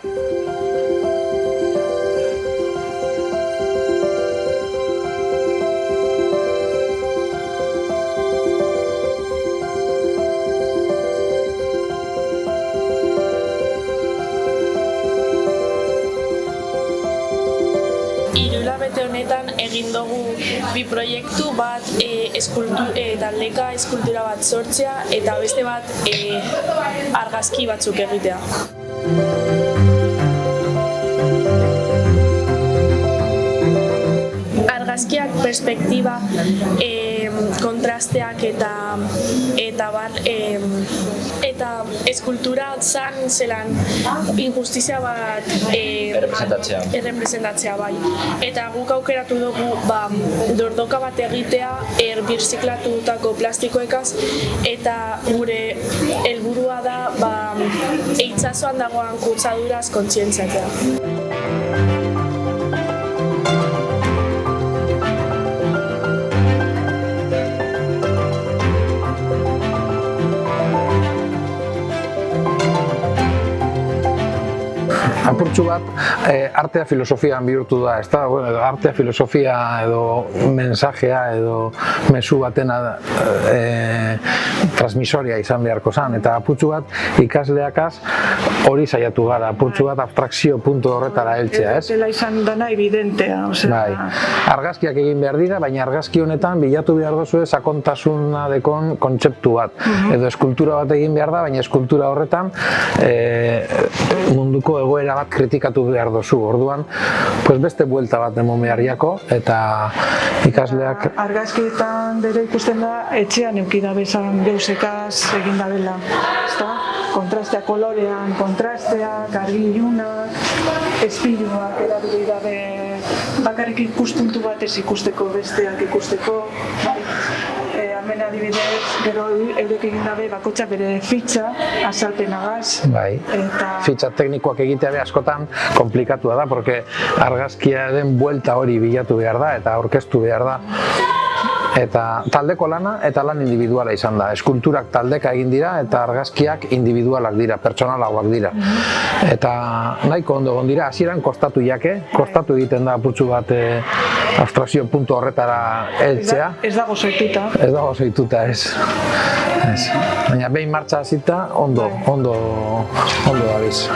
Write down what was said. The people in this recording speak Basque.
Hilabete honetan egin dugu bi proiektu bat taldeka eskultura bat sortzea eta beste bat argazki batzuk egitea. Argazkiak perspektiba, kontrasteak eta eskultura zan zelan injustizia bat errepresentatzea bai. Eta guk aukeratu dugu dordoka bat egitea birziklatutako plastikoekaz eta gure helburua da itsasoan dagoen kutsaduraz kontzientziatzea. Apurtxu bat, artea filosofian bihurtu da, ez da? Artea filosofia edo mensajea edo mezu batena transmisoria izan beharko zen, eta apurtxu bat ikasleakaz hori saiatu gara, apurtxu bat abstrakzio puntu horretara heltzea, ez? Dela izan dana evidentea, Bai, argazkiak egin behar dira, baina argazki honetan bilatu behar duzue sakontasuna dekon kontzeptu bat, edo eskultura bat egin behar da, baina eskultura horretan munduko egoera bat kritikatu behar dozu, orduan beste buelta bat emon beharriako eta ikasleak... Argazkietan bere ikusten da, etxean eukidabezan gauzekaz egin dabela, ezta? Kontrastea kolorean, kontrasteak, argi ilunak, espiluak erabili dabe bakarrik ikuspuntu batez ikusteko, besteak ikusteko. Hemen adibidez, gero eurek egin dabe bakotxa bere fitxa, azalpenagaz. Bai, fitxa teknikoak egitea be askotan komplikatua da, porque argazkiaren buelta hori bilatu behar da eta aurkeztu behar da. Eta taldeko lana eta lan individuala izan da. Eskulturak taldeka egin dira eta argazkiak individualak dira, pertsonalagoak dira. Eta nahiko ondo egon dira, hasieran kostatu egiten da apurtxu bat abstrakzio puntu horretara heltzea. Ez dago soituta. Ez dago soituta, ez. Baina behin martxa hasita ondo dabiz.